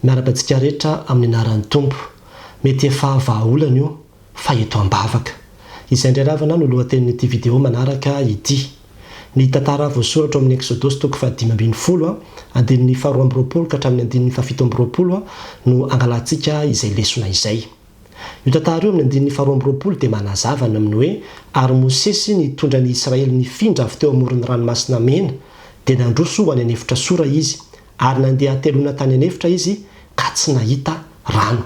miarakantsika rehetra amin'ny anaran'ny tompo mety efa vahaolana io fa eto ambavaka izay indray ravana no lohatenin'ity video manaraka ity ny tantara voasoratra amin'ny Exodus toko 5:20 andininy 2 ka hatramin'ny andininy 7 no angalantsika izay lesona izay. Io tantara io amin'ny andininy 2 dia manazava amin'ny hoe ary Mosesy nitondra ny Israely nifindra avy teo amoron'ny ranomasina mena dia nandroso ho any anefitra sora izy ary nandeha atelona tany anefitra izy ka tsy nahita rano.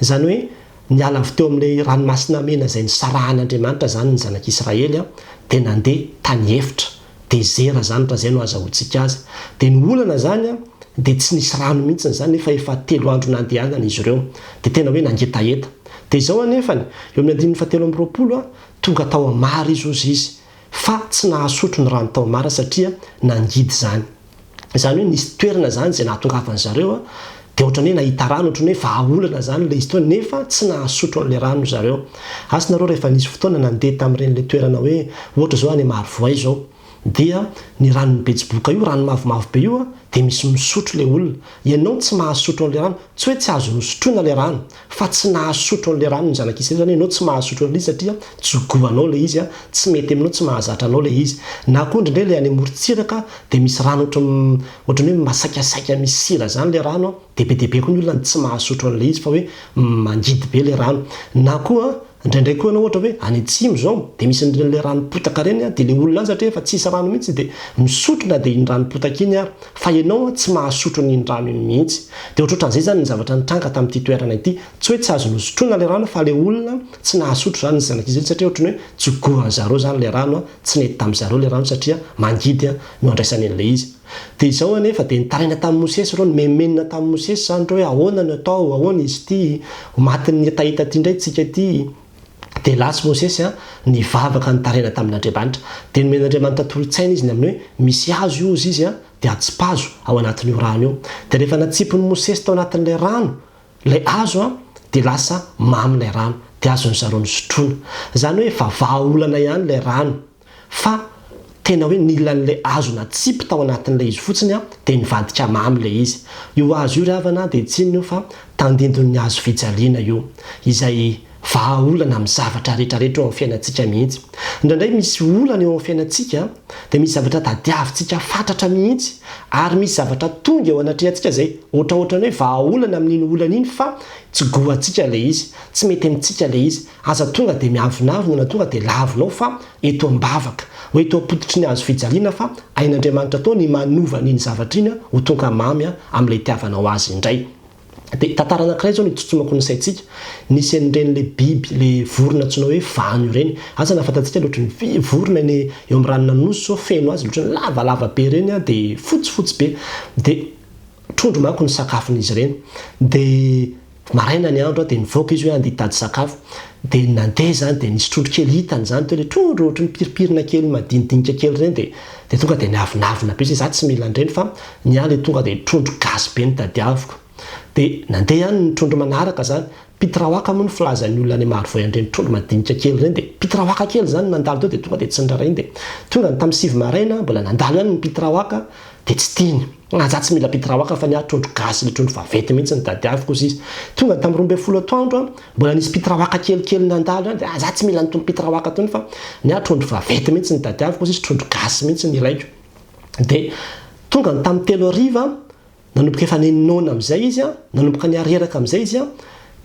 Izany hoe niala avy teo amin'ilay ranomasina mena izay nisarahan'Andriamanitra zany ny zanak'Israely dia nandeha tany efitra dezera zany raha izay no azahoantsika azy. Dia ny olana zany dia tsy nisy rano mihitsy zany nefa efa 3 andro nandehanana izy ireo dia tena hoe nangetaeta. Dia izao anefany eo amin'ny andininy 7 tonga tao amara izy fa tsy nahasotro ny rano tao amara satria nangidy zany. Izany hoe nisy toerana zany izay nahatongavany zareo dia ohatrany hoe nahita rano, ohatrany hoe vahaolana zany ilay izy teo nefa tsy nahasotro an'ilay rano zareo. Asinareo rehefa nisy fotoana nandeha tamin'ireny toerana hoe ohatra zao any Marivoay zao dia ny rano Betsiboka io rano mavomavo be io dia misy misotro ilay olona. Ianao tsy mahasotro an'ilay rano, tsy hoe tsy azo nosotroina ilay rano fa tsy nahasotro an'ilay rano ny zanak'Israely zany ianao tsy mahasotro an'ilay izy satria jogoanao ilay izy tsy mety aminao, tsy mahazatra anao ilay izy. Na koa indrindray ilay any amorontsiraka dia misy rano ohatrany hoe masakasaika misy sira zany ilay rano dia be dia be koa ny olona tsy mahasotro an'ilay izy fa hoe mangidy be ilay rano. Na koa indraindray koa anao ohatra hoe any atsimo zao dia misy n'ilay ranopotaka reny dia ilay olona any satria efa tsy hisy rano mihitsy dia misotrona dia iny ranopotaka iny fa ianao tsy mahasotro n'iny rano iny mihitsy. Dia ohatrohatran'izay zany ny zavatra nitranga tamin'ity toerana ity, tsy hoe tsy azo nosotroina ilay rano fa ilay olona tsy nahasotro zany ny zanak'Israely satria ohatrany hoe jogohan zareo zany ilay rano tsy nety tamin'izareo ilay rano satria mangidy no andraisany an'ilay izy. Dia izao anefa dia nitaraina tamin'ny Mosesy ireo, nomemenina tamin'ny Mosesy zany hoe ahoana no atao, ahoana izy ity, matin'ny hetaheta ity indray tsika ity. Dia lasy Mosesy nivavaka nitaraina tamin'Andriamanitra dia nomen'Andriamanitra toro-tsaina izy ny amin'ny hoe misy hazo io izy dia atsipazo ao anatin'io rano io. Dia rehefa natsipon'ny Mosesy tao anatin'ilay rano ilay hazo dia lasa mamy ilay rano dia azony zareo nosotroina. Izany hoe efa vahaolana ihany ilay rano fa tena hoe nilan'ilay hazo natsipy tao anatin'ilay izy fotsiny dia nivadika mamy ilay izy. Io hazo io ravana dia tsinona io fa tandindon'ny hazo fijaliana io izay vahaolana amin'ny zavatra rehetrarehetra eo amin'ny fiainantsika mihitsy. Indraindray misy olana eo amin'ny fiainantsika dia misy zavatra tadiavintsika fantatra mihitsy ary misy zavatra tonga eo anatrehantsika izay ohatraohatrany hoe vahaolana amin'iny olana iny fa tsy goantsika ilay izy, tsy mety amintsika ilay izy. Aza tonga dia miavinavina na tonga dia lavinao fa eto ambavaka hoe eto ampototry ny hazo fijaliana fa ain'Andriamanitra tao ny manova n'iny zavatra iny ho tonga mamy amin'ilay tiavanao azy indray. Dia tantara anankiray zao nitsotsomako ny saintsika nisy an'ireny le biby le vorona antsoina hoe vano ireny. Asa nafantatsika loatran'ny vorona eo amin'ny ranona nosy zao feno azy loatran'ny lavalava be ireny dia fotsifotsy be dia trondro manko ny sakafon'izy ireny. Dia maraina ny andro dia nivoaka izy hoe andeha hitady sakafo dia nandeha zany dia nisy trondro kely hitany zany teo ilay trondro ohatran'ny piripirina kely madinidinika kely ireny dia tonga dia niavinavina be za tsy mila an'ireny fa ny ahy ilay tonga dia trondro gasy be ny tadiaviko. Dia nandeha ihany ny trondro manaraka zany pitraoaka moa ny filazan'ny olona any Marivoay an'ireny trondro madinika kely ireny dia pitraoaka kely zany nandalo teo dia tonga dia tsy nirarainy dia tonga tamin'ny 7 maraina mbola nandalo ihany ny pitraoaka dia tsy tiany. Za tsy mila pitraoaka fa ny ahy trondro gasy ilay trondro vavety mihitsy ny tadiaviko izy. Tonga tamin'ny 12 atoandro mbola nisy pitraoaka kelikely nandalo ihany dia za tsy mila nytony pitraoaka tony fa ny ahy trondro vavety mihitsy ny tadiaviko izy trondro gasy mihitsy ny ilaiko. Dia tonga tamin'ny 3 ariva nanomboka efa nenona amin'izay izy nanomboka ny areraka amin'izay izy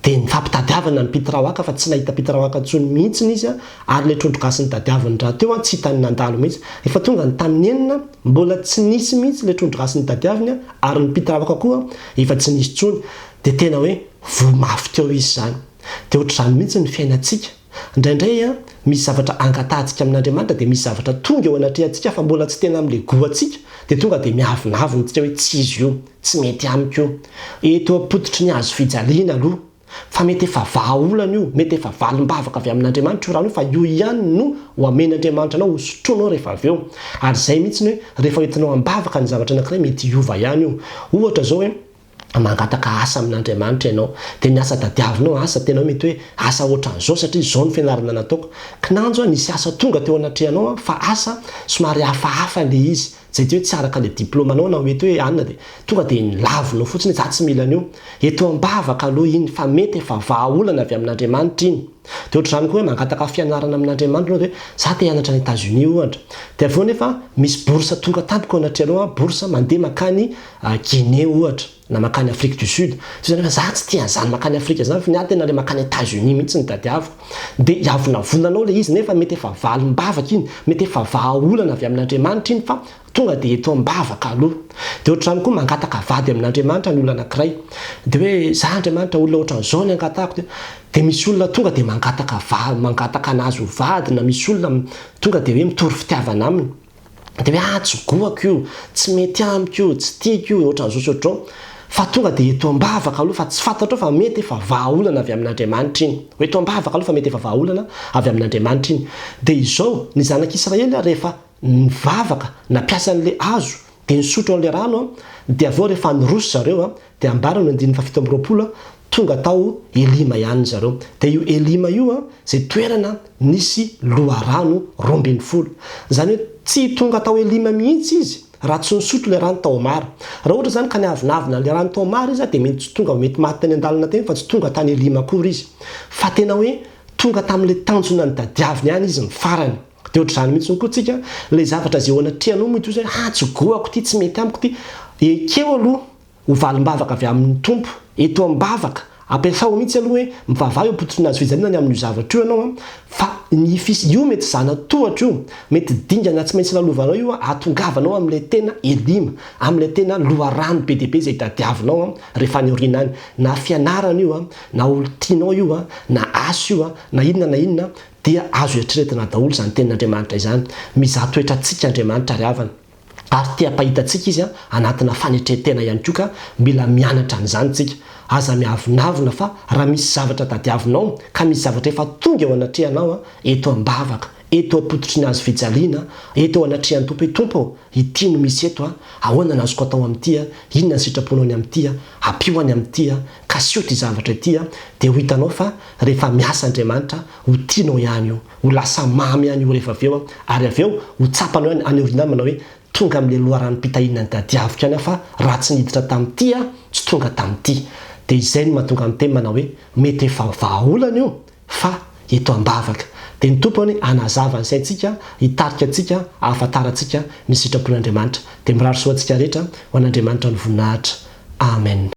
dia nifampitadiavana ny pitraoaka fa tsy nahita pitraoaka intsony mihitsy izy ary ilay trondro gasy ny tadiavany raha teo tsy hitany nandalo mihitsy. Efa tonga ny tamin'ny enina mbola tsy nisy mihitsy ilay trondro gasy ny tadiavany ary ny pitraoaka koa efa tsy nisy intsony dia tena hoe vomafy teo izy zany. Dia ohatr'izany mihitsy ny fiainantsika. Indraindray misy zavatra angatantsika amin'Andriamanitra dia misy zavatra tonga eo anatrehantsika fa mbola tsy tena amin'ilay goantsika dia tonga dia miavinavina tsika hoe tsy izy io, tsy mety amiko io, eto ampototry ny hazo fijaliana aloha fa mety efa vahaolana io, mety efa valim-bavaka avy amin'Andriamanitra io raha io fa io ihany no ho amen'Andriamanitra anao ho sotroinao rehefa avy eo. Ary izay mihitsy hoe rehefa entinao ambavaka ny zavatra anankiray mety hiova ihany io. Ohatra zao hoe mangataka asa amin'Andriamanitra ianao dia ny asa tadiavinao asa tena hoe mety hoe asa ohatran'izao satria izao ny fianarana nataoko. Kinanjo nisy asa tonga teo anatrehanao fa asa somary hafahafa ilay izy zay ty hoe tsy araka le diplomanao na mety hoe anina de tonga de lavinao fotsiny za tsy mila an'io eto ambavaka aloha iny fa mety efa vahaolana avy amin'Andriamanitra iny de ohatra zany koa hoe mangataka fianarana amin'Andriamanitra de za te hianatra any États-Unis ohatra de aveo nefa misy bourse tonga tampoka ao anatrehana bourse mandeha makany Guinée ohatra na makany Afrique du Sud zany fa za tsy tia an'izany makany Afrika zany fa ny tena le makany États-Unis mihitsy ny dadiaviko de iavona volanao le izy nefa mety efa valim-bavaka iny mety efa vahaolana avy amin'Andriamanitra iny fa tonga de eto ambavaka aloha de ohatra zany koa mangataka vady amin'Andriamanitra ny olona anankiray de hoe za Andriamanitra olona ohatra n'izao ny angatahako de misy olona tonga de mangataka anazy ho vady na misy olona tonga de hoe mitory fitiavana aminy de hoe tsy goako io tsy mety amiko io tsy tiako io ohatra n'izao ohatrao fa tonga de eto ambavaka aloha fa tsy fantatra fa mety efa vahaolana avy amin'Andriamanitra iny hoe eto ambavaka aloha fa mety efa vahaolana avy amin'Andriamanitra iny de izao ny zanak'Israely rehefa nivavaka nampiasa an'le hazo de nisotro an'le rano de aveo rehefa nirosy zareo de ambarana 720 tonga tao Elima ihany zareo de io Elima io zay toerana nisy loharano 20 zany hoe tsy tonga tao Elima mihitsy izy raha tsy nisotro le rano tao Mara raha ohatra zany ka niavinavina le rano tao Mara izy de mety tsy tonga mety maty tany andalana teny fa tsy tonga tany Elima akory izy fa tena hoe tonga tam'le tanjona ny dadiaviny ihany izy ny farany de ohatra zany mihitsy koa tsika le zavatra zay ao anatrehanao moa ity hoe tsy goako ty tsy mety amiko ty ekeo aloha ho valim-bavaka avy amin'ny tompo eto ambavaka ampiasao mihitsy aloha hoe mivavaha io pototry azy fijaliana ny amin'io zavatra io ianao fa ny fisy io mety zana tohatra io mety dingana tsy maintsy lalovanao io atongavanao am'le tena Elima am'le tena loharano be dia be zay dadiavinao rehefa niorina any na fianarana io na olontianao io na asa io na inona dia azo eritreretina daholo zany tenin'Andriamanitra izany mizaha toetrantsika Andriamanitra ry havana ary tia pahitantsika izy anatina fanetretena ihany koa ka mila mianatra an'izany tsika aza miavinavina fa raha misy zavatra tadiavinao ka misy zavatra efa tonga eo anatrehanao eto ambavaka eto apototry ny azo fijaliana eto ao anatrehan'ny tompo tompo ity no misy eto ahoana nazoko atao amin'ity inona ny sitraponao ny amin'ity ampihoany amin'ity ka sio ty zavatra ity de ho hitanao fa rehefa miasa Andriamanitra ho tianao ihany io ho lasa mamy ihany io rehefa aveo ary aveo ho tsapanao ihany any orina manao hoe tonga amin'le loharano mpitahina ny dadiaviko ihany fa raha tsy niditra tamin'ity tsy tonga tamin'ity de izay no mahatonga amin'ny teny manao hoe mety efa vahaolana io fa eto ambavaka de ny tompony anazava ny saintsika hitarika antsika ahafantarantsika ny sitrapon'Andriamanitra de mirary soantsika rehetra ho an'Andriamanitra ny voninahitra amen